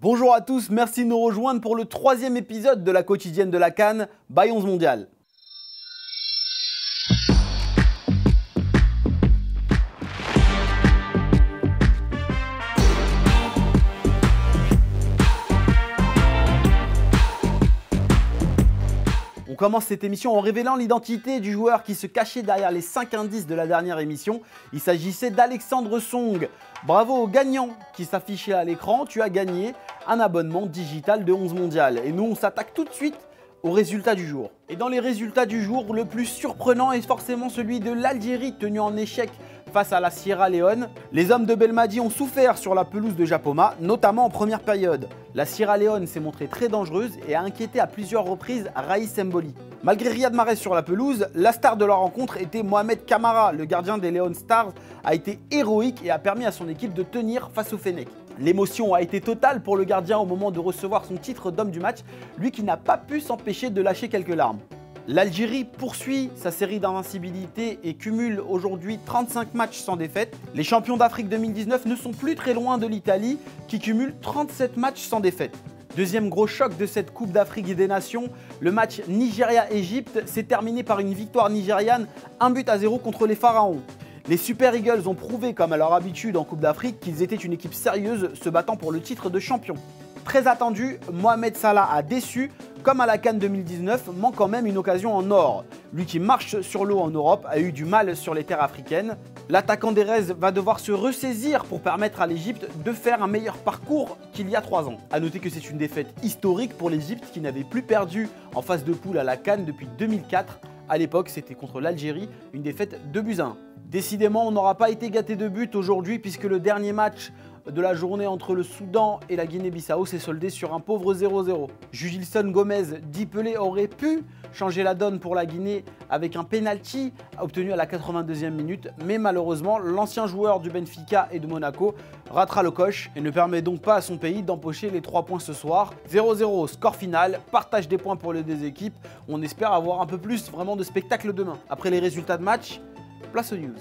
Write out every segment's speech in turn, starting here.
Bonjour à tous, merci de nous rejoindre pour le 3e épisode de la quotidienne de la CAN by 11 Mondial. On commence cette émission en révélant l'identité du joueur qui se cachait derrière les 5 indices de la dernière émission. Il s'agissait d'Alexandre Song. Bravo au gagnant qui s'affichait à l'écran, tu as gagné un abonnement digital de 11 Mondial. Et nous, on s'attaque tout de suite aux résultats du jour. Et dans les résultats du jour, le plus surprenant est forcément celui de l'Algérie tenu en échec face à la Sierra Leone. Les hommes de Belmadi ont souffert sur la pelouse de Japoma, notamment en première période. La Sierra Leone s'est montrée très dangereuse et a inquiété à plusieurs reprises Raïs Mboli. Malgré Riyad Mahrez sur la pelouse, la star de la rencontre était Mohamed Kamara. Le gardien des Leon Stars a été héroïque et a permis à son équipe de tenir face au Fennec. L'émotion a été totale pour le gardien au moment de recevoir son titre d'homme du match, lui qui n'a pas pu s'empêcher de lâcher quelques larmes. L'Algérie poursuit sa série d'invincibilité et cumule aujourd'hui 35 matchs sans défaite. Les champions d'Afrique 2019 ne sont plus très loin de l'Italie qui cumule 37 matchs sans défaite. Deuxième gros choc de cette Coupe d'Afrique et des Nations, le match Nigeria-Égypte s'est terminé par une victoire nigériane 1-0 contre les Pharaons. Les Super Eagles ont prouvé, comme à leur habitude en Coupe d'Afrique, qu'ils étaient une équipe sérieuse se battant pour le titre de champion. Très attendu, Mohamed Salah a déçu, comme à la CAN 2019, manquant même une occasion en or. Lui qui marche sur l'eau en Europe a eu du mal sur les terres africaines. L'attaquant d'Erez va devoir se ressaisir pour permettre à l'Égypte de faire un meilleur parcours qu'il y a 3 ans. A noter que c'est une défaite historique pour l'Égypte qui n'avait plus perdu en phase de poule à la CAN depuis 2004. À l'époque, c'était contre l'Algérie, une défaite 2-1. Décidément, on n'aura pas été gâté de but aujourd'hui puisque le dernier match de la journée entre le Soudan et la Guinée-Bissau s'est soldé sur un pauvre 0-0. Jugilson Gomez d'Ipelé aurait pu changer la donne pour la Guinée avec un penalty obtenu à la 82e minute, mais malheureusement, l'ancien joueur du Benfica et de Monaco ratera le coche et ne permet donc pas à son pays d'empocher les 3 points ce soir. 0-0, score final, partage des points pour les deux équipes. On espère avoir un peu plus vraiment de spectacle demain. Après les résultats de match, place aux news.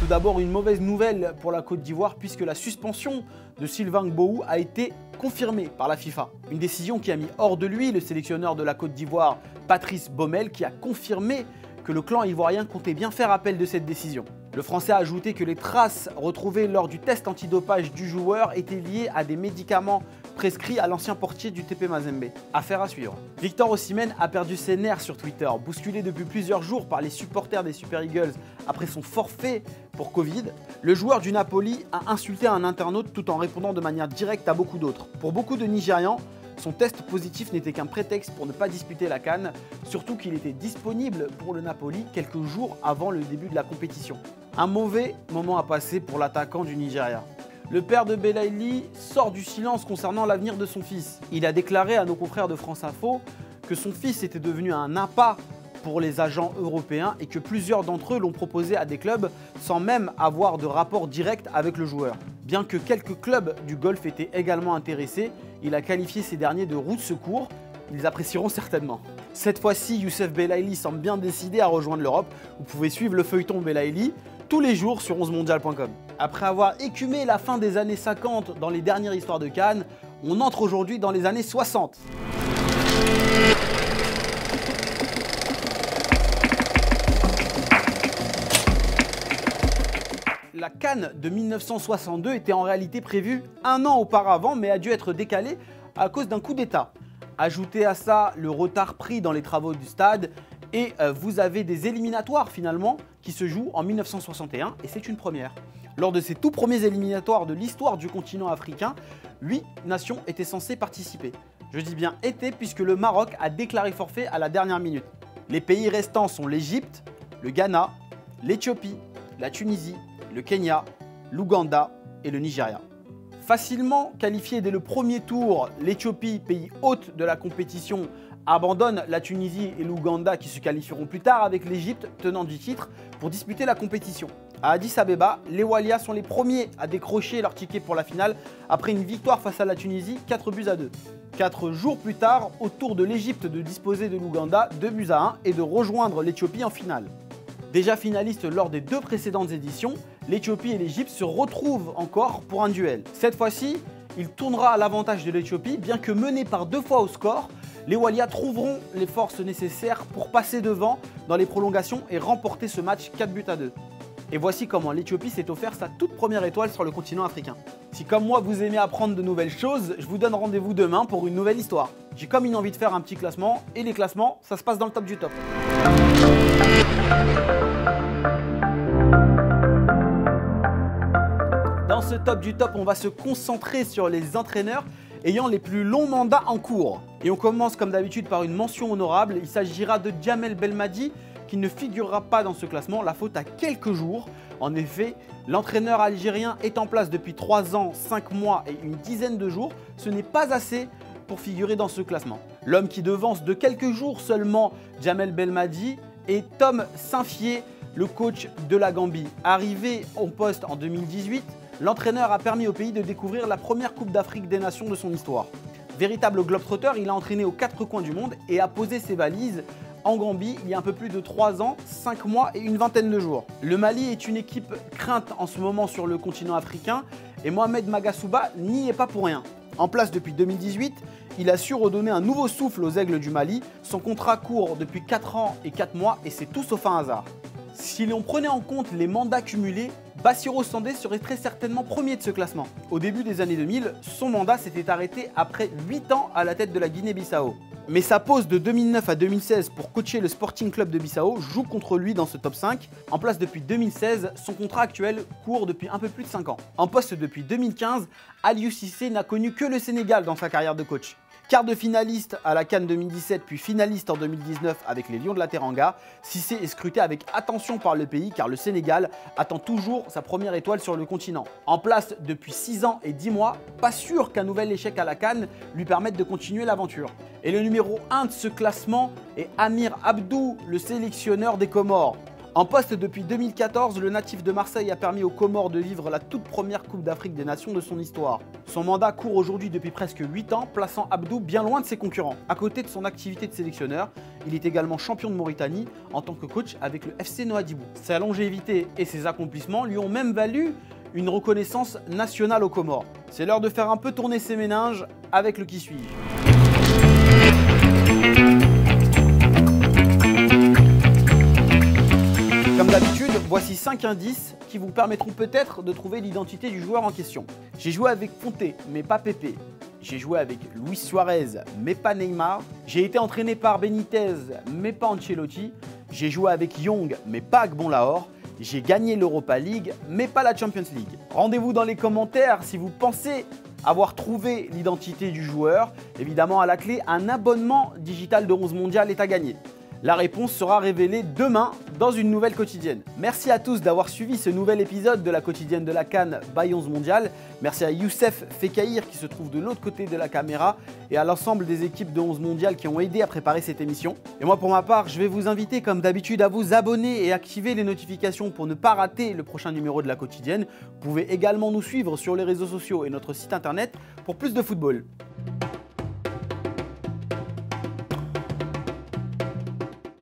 Tout d'abord, une mauvaise nouvelle pour la Côte d'Ivoire puisque la suspension de Sylvain Gbowou a été confirmée par la FIFA. Une décision qui a mis hors de lui le sélectionneur de la Côte d'Ivoire, Patrice Baumel, qui a confirmé que le clan ivoirien comptait bien faire appel de cette décision. Le Français a ajouté que les traces retrouvées lors du test antidopage du joueur étaient liées à des médicaments prescrits à l'ancien portier du TP Mazembe. Affaire à suivre. Victor Osimhen a perdu ses nerfs sur Twitter, bousculé depuis plusieurs jours par les supporters des Super Eagles après son forfait pour Covid. Le joueur du Napoli a insulté un internaute tout en répondant de manière directe à beaucoup d'autres. Pour beaucoup de Nigérians, son test positif n'était qu'un prétexte pour ne pas disputer la CAN, surtout qu'il était disponible pour le Napoli quelques jours avant le début de la compétition. Un mauvais moment à passer pour l'attaquant du Nigeria. Le père de Belaïli sort du silence concernant l'avenir de son fils. Il a déclaré à nos confrères de France Info que son fils était devenu un appât pour les agents européens et que plusieurs d'entre eux l'ont proposé à des clubs sans même avoir de rapport direct avec le joueur. Bien que quelques clubs du Golfe étaient également intéressés, il a qualifié ces derniers de roue de secours. Ils apprécieront certainement. Cette fois-ci, Youssef Belaïli semble bien décidé à rejoindre l'Europe. Vous pouvez suivre le feuilleton Belaïli tous les jours sur 11mondial.com. Après avoir écumé la fin des années 50 dans les dernières histoires de CAN, on entre aujourd'hui dans les années 60. La CAN de 1962 était en réalité prévue 1 an auparavant, mais a dû être décalée à cause d'un coup d'État. Ajoutez à ça le retard pris dans les travaux du stade et vous avez des éliminatoires finalement qui se jouent en 1961 et c'est une première. Lors de ces tout premiers éliminatoires de l'histoire du continent africain, 8 nations étaient censées participer. Je dis bien étaient puisque le Maroc a déclaré forfait à la dernière minute. Les pays restants sont l'Égypte, le Ghana, l'Éthiopie, la Tunisie, le Kenya, l'Ouganda et le Nigeria. Facilement qualifié dès le premier tour, l'Éthiopie, pays hôte de la compétition, abandonne la Tunisie et l'Ouganda qui se qualifieront plus tard avec l'Égypte, tenant du titre, pour disputer la compétition. À Addis Abeba, les Walias sont les premiers à décrocher leur ticket pour la finale après une victoire face à la Tunisie, 4-2. 4 jours plus tard, au tour de l'Égypte de disposer de l'Ouganda, 2-1 et de rejoindre l'Éthiopie en finale. Déjà finalistes lors des 2 précédentes éditions, l'Éthiopie et l'Égypte se retrouvent encore pour un duel. Cette fois-ci, il tournera à l'avantage de l'Éthiopie, bien que menés par 2 fois au score, les Walia trouveront les forces nécessaires pour passer devant dans les prolongations et remporter ce match 4-2. Et voici comment l'Éthiopie s'est offert sa toute première étoile sur le continent africain. Si comme moi vous aimez apprendre de nouvelles choses, je vous donne rendez-vous demain pour une nouvelle histoire. J'ai comme une envie de faire un petit classement, et les classements, ça se passe dans le top du top. Dans ce top du top, on va se concentrer sur les entraîneurs ayant les plus longs mandats en cours. Et on commence comme d'habitude par une mention honorable, il s'agira de Djamel Belmadi qui ne figurera pas dans ce classement, la faute à quelques jours. En effet, l'entraîneur algérien est en place depuis 3 ans, 5 mois et une dizaine de jours. Ce n'est pas assez pour figurer dans ce classement. L'homme qui devance de quelques jours seulement Djamel Belmadi est Tom Saint-Fié, le coach de la Gambie. Arrivé au poste en 2018, l'entraîneur a permis au pays de découvrir la première Coupe d'Afrique des Nations de son histoire. Véritable globetrotter, il a entraîné aux 4 coins du monde et a posé ses valises en Gambie il y a un peu plus de 3 ans, 5 mois et une vingtaine de jours. Le Mali est une équipe crainte en ce moment sur le continent africain et Mohamed Magasuba n'y est pas pour rien. En place depuis 2018, il a su redonner un nouveau souffle aux Aigles du Mali. Son contrat court depuis 4 ans et 4 mois et c'est tout sauf un hasard. Si l'on prenait en compte les mandats cumulés, Bassirou Sandé serait très certainement premier de ce classement. Au début des années 2000, son mandat s'était arrêté après 8 ans à la tête de la Guinée-Bissau. Mais sa pause de 2009 à 2016 pour coacher le Sporting Club de Bissau joue contre lui dans ce top 5. En place depuis 2016, son contrat actuel court depuis un peu plus de 5 ans. En poste depuis 2015, Aliou Cissé n'a connu que le Sénégal dans sa carrière de coach. Quart de finaliste à la CAN 2017 puis finaliste en 2019 avec les Lions de la Teranga, Cissé est scruté avec attention par le pays car le Sénégal attend toujours sa première étoile sur le continent. En place depuis 6 ans et 10 mois, pas sûr qu'un nouvel échec à la CAN lui permette de continuer l'aventure. Et le numéro 1 de ce classement est Amir Abdou, le sélectionneur des Comores. En poste depuis 2014, le natif de Marseille a permis aux Comores de vivre la toute première Coupe d'Afrique des Nations de son histoire. Son mandat court aujourd'hui depuis presque 8 ans, plaçant Abdou bien loin de ses concurrents. À côté de son activité de sélectionneur, il est également champion de Mauritanie en tant que coach avec le FC Nouadhibou. Sa longévité et ses accomplissements lui ont même valu une reconnaissance nationale aux Comores. C'est l'heure de faire un peu tourner ses méninges avec le qui suis-je. Comme d'habitude, voici 5 indices qui vous permettront peut-être de trouver l'identité du joueur en question. J'ai joué avec Fonté, mais pas Pépé. J'ai joué avec Luis Suarez, mais pas Neymar. J'ai été entraîné par Benitez, mais pas Ancelotti. J'ai joué avec Young, mais pas Agbon Lahore. J'ai gagné l'Europa League, mais pas la Champions League. Rendez-vous dans les commentaires si vous pensez avoir trouvé l'identité du joueur. Évidemment, à la clé, un abonnement digital de 11 mondial est à gagner. La réponse sera révélée demain dans une nouvelle quotidienne. Merci à tous d'avoir suivi ce nouvel épisode de la quotidienne de la CAN by 11 mondial. Merci à Youssef Fekahir qui se trouve de l'autre côté de la caméra et à l'ensemble des équipes de 11 mondial qui ont aidé à préparer cette émission. Et moi pour ma part, je vais vous inviter comme d'habitude à vous abonner et activer les notifications pour ne pas rater le prochain numéro de la quotidienne. Vous pouvez également nous suivre sur les réseaux sociaux et notre site internet pour plus de football.